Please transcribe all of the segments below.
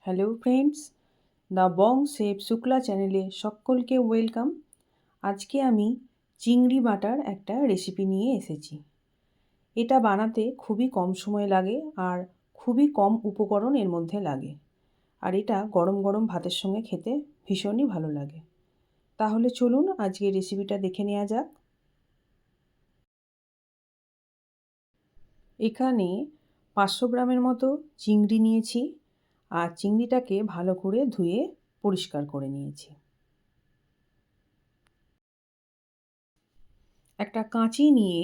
Hello friends, the Bong chef Shukla চ্যানেলে সকলকে welcome. আজকে আমি চিংড়ি বাটার একটা রেসিপি নিয়ে এসেছি। এটা বানাতে খুবই কম সময় লাগে আর খুবই কম উপকরণ এর মধ্যে লাগে, আর এটা গরম গরম ভাতের সঙ্গে খেতে ভীষণই ভালো লাগে। তাহলে চলুন আজকে রেসিপিটা দেখে নেওয়া যাক। এখানে 500 গ্রামের মতো চিংড়ি নিয়েছি, আর চিংড়িটাকে ভালো করে ধুয়ে পরিষ্কার করে নিয়েছি। একটা কাঁচি নিয়ে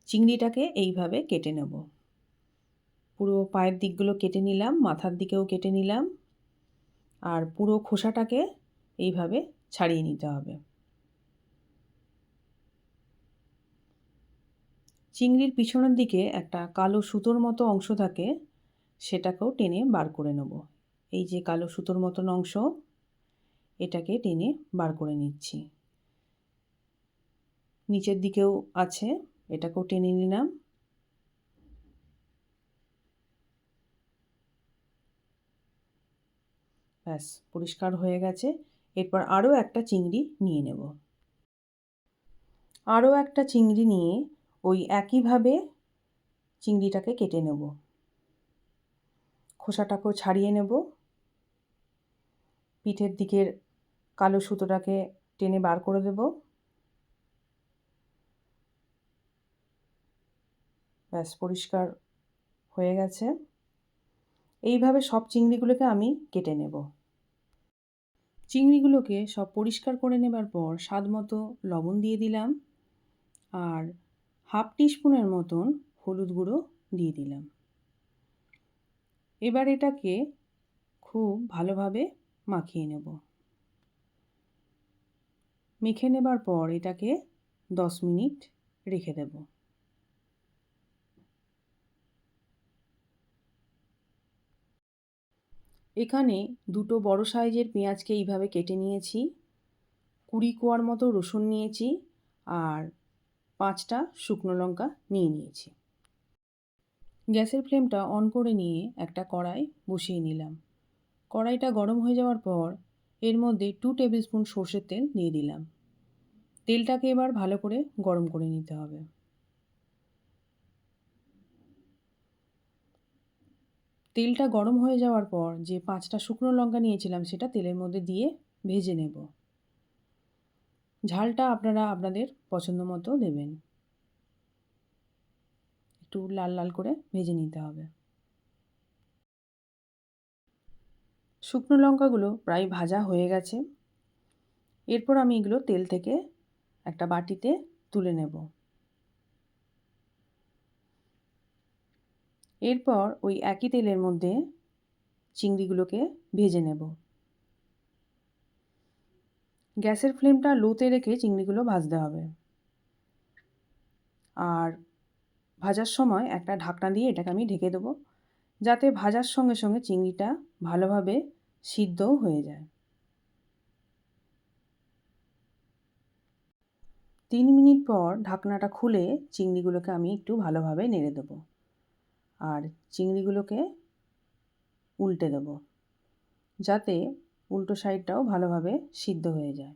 চিংড়িটাকে এইভাবে কেটে নেব। পুরো পায়ের দিকগুলো কেটে নিলাম, মাথার দিকেও কেটে নিলাম, আর পুরো খোসাটাকে এইভাবে ছাড়িয়ে নিতে হবে। চিংড়ির পিছনের দিকে একটা কালো সুতোর মতো অংশ থাকে, সেটাকেও টেনে বার করে নেব। এই যে কালো সুতোর মতন অংশ, এটাকে টেনে বার করে নিচ্ছি। নিচের দিকেও আছে, এটাকেও টেনে নিলাম। ব্যাস, পরিষ্কার হয়ে গেছে। এরপর আরও একটা চিংড়ি নিয়ে নেব। আরও একটা চিংড়ি নিয়ে ওই একইভাবে চিংড়িটাকে কেটে নেব। খোসাটাকেও ছাড়িয়ে নেব। পিঠের দিকের কালো সুতোটাকে টেনে বার করে দেব। ব্যাস, পরিষ্কার হয়ে গেছে। এইভাবে সব চিংড়িগুলোকে আমি কেটে নেব। চিংড়িগুলোকে সব পরিষ্কার করে নেবার পর স্বাদ মতো লবণ দিয়ে দিলাম, আর হাফ টিস্পুনের মতন হলুদ গুঁড়ো দিয়ে দিলাম। এবার এটাকে খুব ভালোভাবে মাখিয়ে নেব। মেখে নেবার পর এটাকে 10 মিনিট রেখে দেব। এখানে দুটো বড় সাইজের পেঁয়াজকে এইভাবে কেটে নিয়েছি, 20 কোয়ার মতো রসুন নিয়েছি, আর 5টা শুকনো লঙ্কা নিয়ে নিয়েছি। গ্যাসের ফ্লেমটা অন করে নিয়ে একটা কড়াই বসিয়ে নিলাম। কড়াইটা গরম হয়ে যাওয়ার পর এর মধ্যে 2 টেবিল স্পুন সর্ষের তেল দিয়ে দিলাম। তেলটাকে এবার ভালো করে গরম করে নিতে হবে। তেলটা গরম হয়ে যাওয়ার পর যে 5টা শুকনো লঙ্কা নিয়েছিলাম সেটা তেলের মধ্যে দিয়ে ভেজে নেব। ঝালটা আপনারা আপনাদের পছন্দ মতো দেবেন। একটু লাল লাল করে ভেজে নিতে হবে। শুকনো লঙ্কাগুলো প্রায় ভাজা হয়ে গেছে। এরপর আমি এগুলো তেল থেকে একটা বাটিতে তুলে নেব। এরপর ওই একই তেলের মধ্যে চিংড়িগুলোকে ভেজে নেব। গ্যাসের ফ্লেমটা লোতে রেখে চিংড়িগুলো ভাজতে হবে, আর ভাজার সময় একটা ঢাকনা দিয়ে এটাকে আমি ঢেকে দেবো, যাতে ভাজার সঙ্গে সঙ্গে চিংড়িটা ভালোভাবে সিদ্ধও হয়ে যায়। 3 মিনিট পর ঢাকনাটা খুলে চিংড়িগুলোকে আমি একটু ভালোভাবে নেড়ে দেবো, আর চিংড়িগুলোকে উল্টে দেবো, যাতে উল্টো সাইডটাও ভালোভাবে সিদ্ধ হয়ে যায়।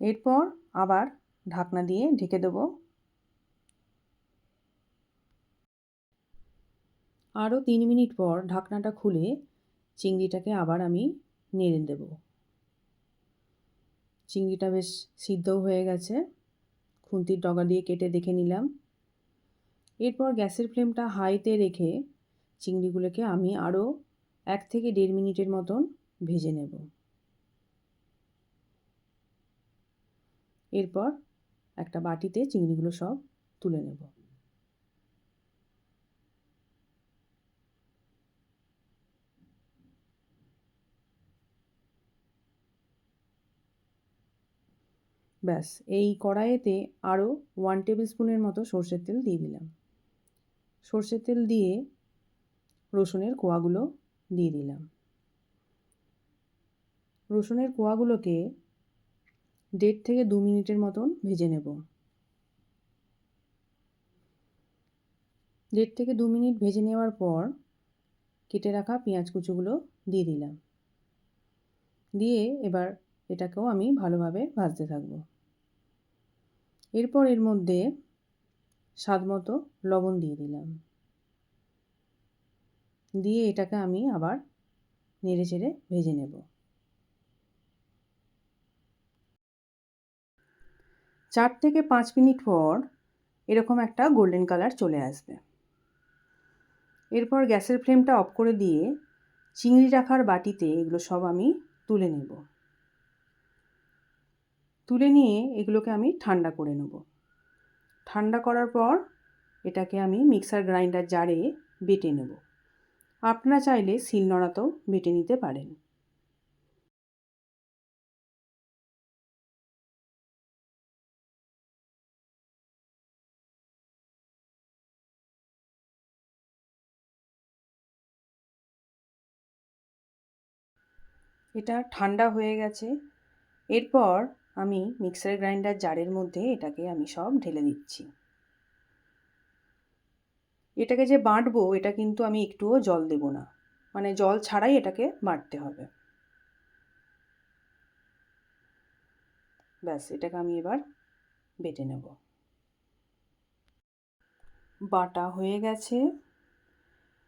এরপর আবার ঢাকনা দিয়ে ঢেকে দেবো। আরও 3 মিনিট পর ঢাকনাটা খুলে চিংড়িটাকে আবার আমি নেড়ে দেব। চিংড়িটা বেশ সিদ্ধও হয়ে গেছে। খুন্তির ডগা দিয়ে কেটে দেখে নিলাম। এরপর গ্যাসের ফ্লেমটা হাইতে রেখে চিংড়িগুলোকে আমি আরও 1 থেকে 1.5 মিনিটের মতন ভেজে নেব। এরপর একটা বাটিতে চিংড়িগুলো সব তুলে নেব। ব্যাস, এই কড়াইতে আরও 1 টেবিল স্পুনের মতো সর্ষের তেল দিয়ে দিলাম। সর্ষের তেল দিয়ে রসুনের কোয়াগুলো দিয়ে দিলাম। রসুনের কোয়াগুলোকে 1.5 থেকে 2 মিনিটের মতন ভেজে নেব। 1.5 থেকে 2 মিনিট ভেজে নেওয়ার পর কেটে রাখা পেঁয়াজ কুচোগুলো দিয়ে দিলাম। দিয়ে এবার এটাকেও আমি ভালোভাবে ভাজতে থাকবো। এরপর এর মধ্যে স্বাদমতো লবণ দিয়ে দিলাম। দিয়ে এটাকে আমি আবার নেড়েচেড়ে ভেজে নেব। 4 থেকে 5 মিনিট পর এরকম একটা গোল্ডেন কালার চলে আসবে। এরপর গ্যাসের ফ্লেমটা অফ করে দিয়ে চিংড়ি রাখার বাটিতে এগুলো সব আমি তুলে নেব। তুলে নিয়ে এগুলোকে আমি ঠান্ডা করে নেব। ঠান্ডা করার পর এটাকে আমি মিক্সার গ্রাইন্ডার জারে বেটে নেব। আপনারা চাইলে শিলনোড়াতেও বেটে নিতে পারেন। এটা ঠান্ডা হয়ে গেছে। এরপর আমি মিক্সার গ্রাইন্ডার জারের মধ্যে এটাকে আমি সব ঢেলে দিচ্ছি। এটাকে যে বাটবো এটা কিন্তু আমি একটুও জল দেব না, মানে জল ছাড়াই এটাকে বাটতে হবে। ব্যাস, এটাকে আমি এবার বেটে নেব। বাটা হয়ে গেছে।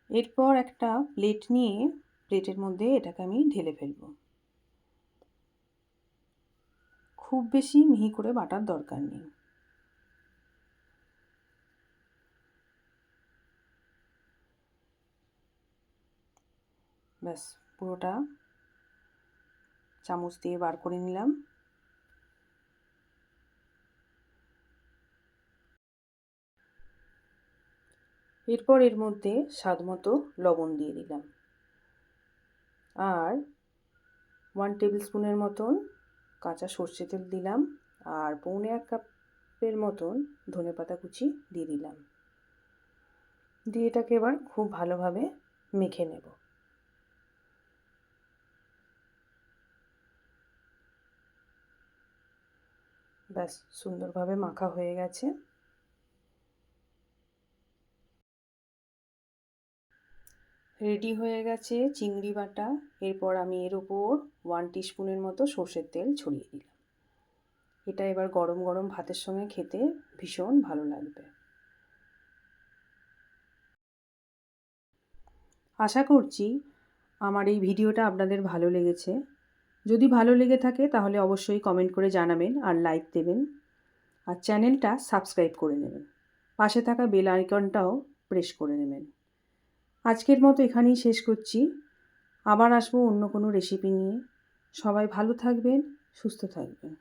এরপর একটা প্লেট নিয়ে প্লেটের মধ্যে এটাকে আমি ঢেলে ফেলবো। খুব বেশি মিহি করে বাটার দরকার নেই। ব্যাস, পুরোটা চামচ দিয়ে বার করে নিলাম। এরপর এর মধ্যে স্বাদমতো লবণ দিয়ে দিলাম আর 1 টেবিল স্পুনের মতন কাঁচা সর্ষে তেল দিলাম আর 1.25 কাপের মতন ধনেপাতা কুচি দিয়ে দিলাম। দিয়ে এটাকে এবার খুব ভালোভাবে মেখে নেব। ব্যাস, সুন্দরভাবে মাখা হয়ে গেছে। রেডি হয়ে গেছে চিংড়ি বাটা। এরপর আমি এর ওপর 1 টিস্পুনের মতো সর্ষের তেল ছড়িয়ে দিলাম। এটা এবার গরম গরম ভাতের সঙ্গে খেতে ভীষণ ভালো লাগবে। আশা করছি আমার এই ভিডিওটা আপনাদের ভালো লেগেছে। যদি ভালো লেগে থাকে তাহলে অবশ্যই কমেন্ট করে জানাবেন আর লাইক দেবেন আর চ্যানেলটা সাবস্ক্রাইব করে নেবেন। পাশে থাকা বেল আইকনটাও প্রেস করে নেবেন। আজকের মতো এখানেই শেষ করছি। আবার আসবো অন্য কোনো রেসিপি নিয়ে। সবাই ভালো থাকবেন, সুস্থ থাকবেন।